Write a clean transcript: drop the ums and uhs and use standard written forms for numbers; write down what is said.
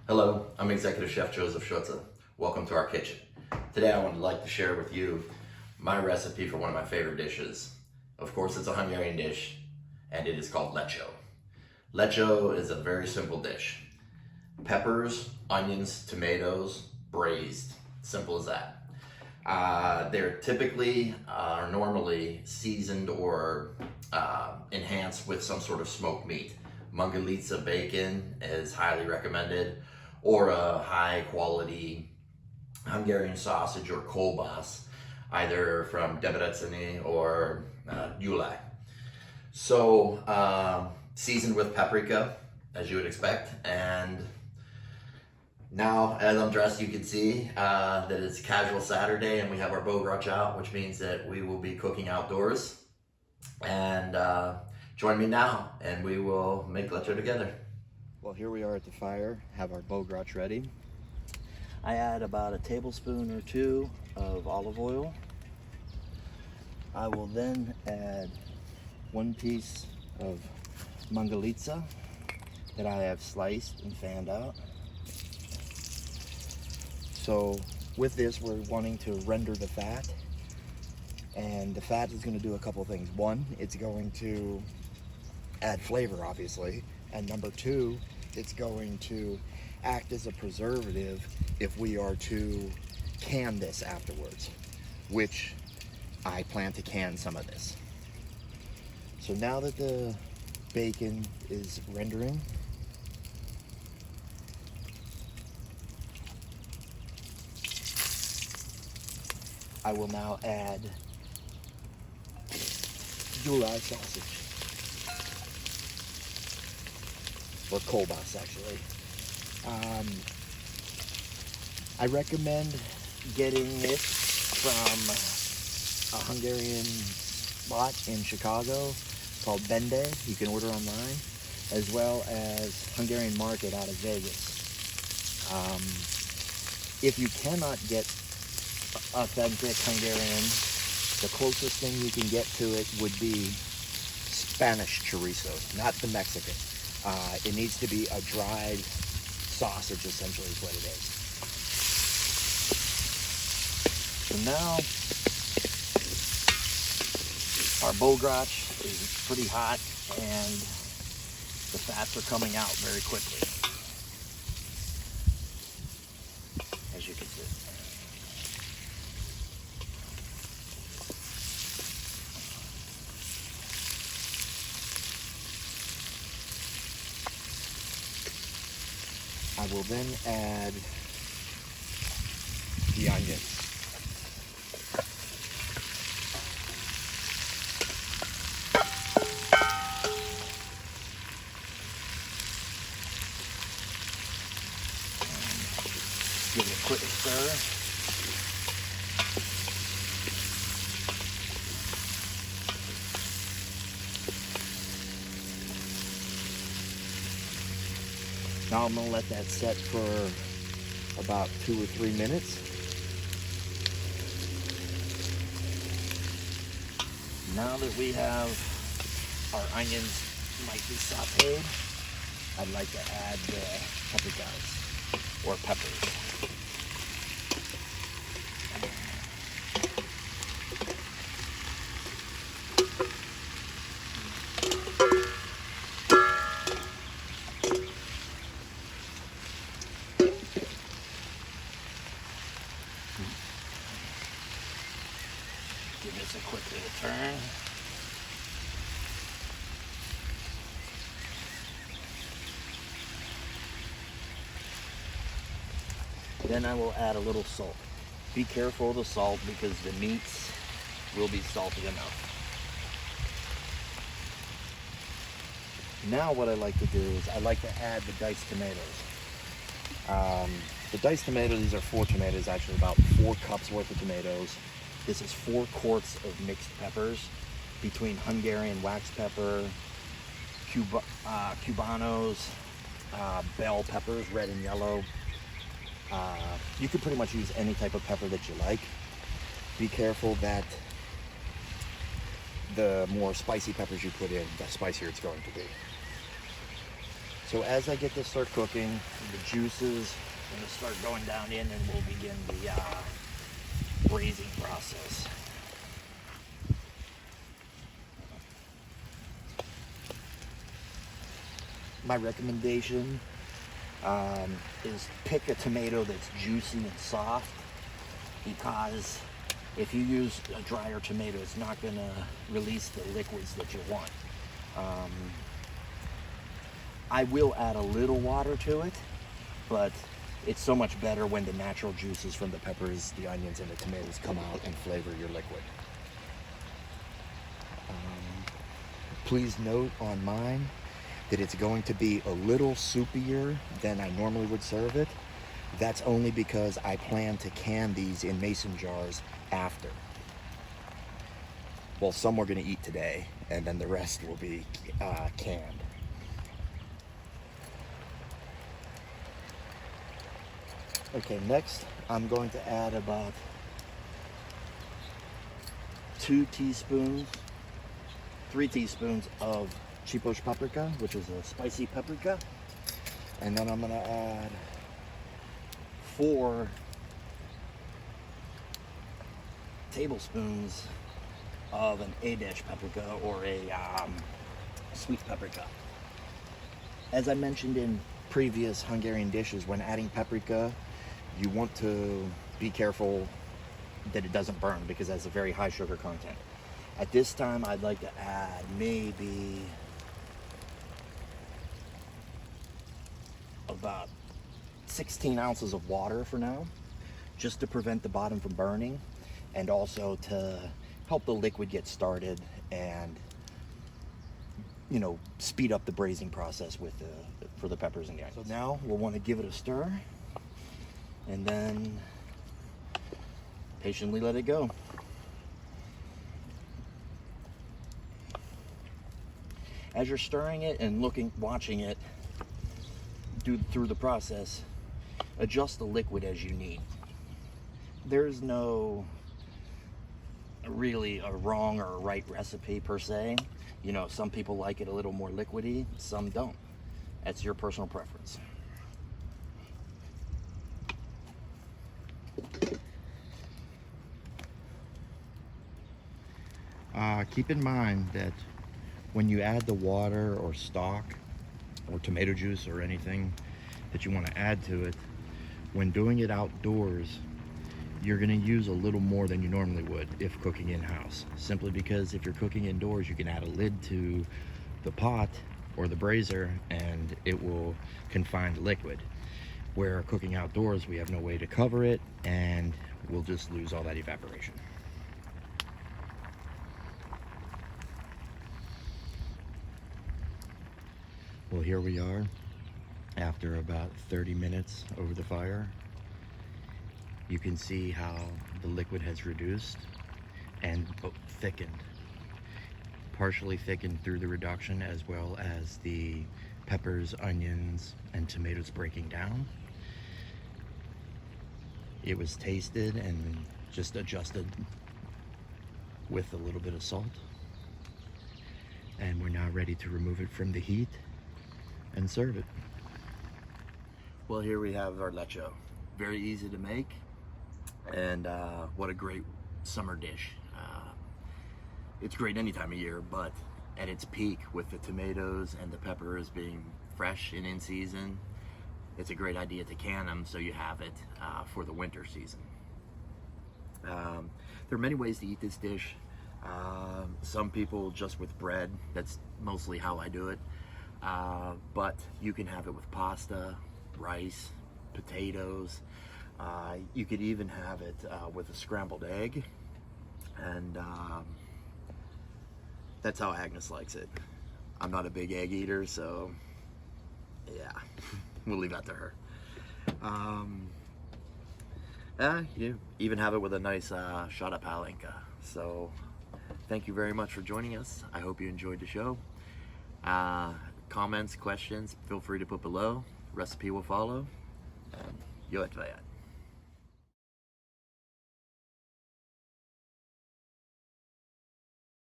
Hello, I'm Executive Chef Joseph Schutze. Welcome to our kitchen. Today I would like to share with you my recipe for one of my favorite dishes. Of course, it's a Hungarian dish, and it is called Lecsó. Lecsó is a very simple dish. Peppers, onions, tomatoes, braised. Simple as that. They're typically or normally seasoned or enhanced with some sort of smoked meat. Mangalica Bacon is highly recommended, or a high quality Hungarian sausage or kolbász, either from Debrecen or Gyulai. So seasoned with paprika, as you would expect. And now, as I'm dressed, you can see that it's casual Saturday and we have our Bogrács out, which means that we will be cooking outdoors. And join me now and we will make Lecsó together. Well, here we are at the fire, have our Bogrács ready. I add about a tablespoon or two of olive oil. I will then add 1 piece of Mangalica that I have sliced and fanned out. So with this, we're wanting to render the fat, and the fat is going to do a couple of things. One, it's going to add flavor, obviously, and number two, it's going to act as a preservative if we are to can this afterwards, which I plan to can some of this. So now that the bacon is rendering, I will now add Gyulai sausage, or kolbász actually. I recommend getting this from a Hungarian spot in Chicago called Bende. You can order online, as well as Hungarian Market out of Vegas. If you cannot get authentic Hungarian, the closest thing you can get to it would be Spanish chorizo, not the Mexican. It needs to be a dried sausage, essentially, is what it is. So now, our Bogrács is pretty hot, and the fats are coming out very quickly, as you can see. I will then add the onions. Give it a quick stir. Now I'm going to let that set for about 2 or 3 minutes. Now that we have our onions lightly sauteed, I'd like to add the paprikas, or peppers. Give this a quick little turn. Then I will add a little salt. Be careful of the salt because the meats will be salty enough. Now what I like to do is I like to add the diced tomatoes. The diced tomatoes, these are 4 tomatoes, actually about 4 cups worth of tomatoes. This is 4 quarts of mixed peppers between Hungarian wax pepper, cubanos, bell peppers, red and yellow. You could pretty much use any type of pepper that you like. Be careful that the more spicy peppers you put in, the spicier it's going to be. So as I get this start cooking, the juices are going to start going down in, and we'll begin the braising process. My recommendation is pick a tomato that's juicy and soft, because if you use a drier tomato, it's not going to release the liquids that you want. I will add a little water to it, but it's so much better when the natural juices from the peppers, the onions, and the tomatoes come out and flavor your liquid. Please note on mine that it's going to be a little soupier than I normally would serve it. That's only because I plan to can these in mason jars after. Well, some we're going to eat today, and then the rest will be canned. Okay, next I'm going to add about 3 teaspoons of Tbsp paprika, which is a spicy paprika. And then I'm going to add 4 tablespoons of an Tbsp paprika, or a sweet paprika. As I mentioned in previous Hungarian dishes, when adding paprika, you want to be careful that it doesn't burn, because it has a very high sugar content. At this time, I'd like to add maybe about 16 ounces of water for now, just to prevent the bottom from burning, and also to help the liquid get started and, you know, speed up the braising process for the peppers and the onions. So now we'll want to give it a stir, and then patiently let it go. As you're stirring it and watching it through the process, adjust the liquid as you need. There's no really a wrong or a right recipe per se. You know, some people like it a little more liquidy, some don't. That's your personal preference. Keep in mind that when you add the water or stock or tomato juice or anything that you want to add to it, when doing it outdoors, you're going to use a little more than you normally would if cooking in-house. Simply because if you're cooking indoors, you can add a lid to the pot or the brazier and it will confine the liquid. Where cooking outdoors, we have no way to cover it and we'll just lose all that evaporation. Well, here we are after about 30 minutes over the fire. You can see how the liquid has reduced and thickened. Partially thickened through the reduction, as well as the peppers, onions, and tomatoes breaking down. It was tasted and just adjusted with a little bit of salt. And we're now ready to remove it from the heat and serve it. Well, here we have our lecsó. Very easy to make, and what a great summer dish. It's great any time of year, but at its peak with the tomatoes and the peppers being fresh and in season, it's a great idea to can them so you have it for the winter season. There are many ways to eat this dish. Some people just with bread. That's mostly how I do it. But you can have it with pasta, rice, potatoes. You could even have it with a scrambled egg, and that's how Agnes likes it. I'm not a big egg eater, so yeah, we'll leave that to her. You even have it with a nice shot of palinka. So thank you very much for joining us. I hope you enjoyed the show. Comments, questions, feel free to put below. Recipe will follow. Jó étvágyat!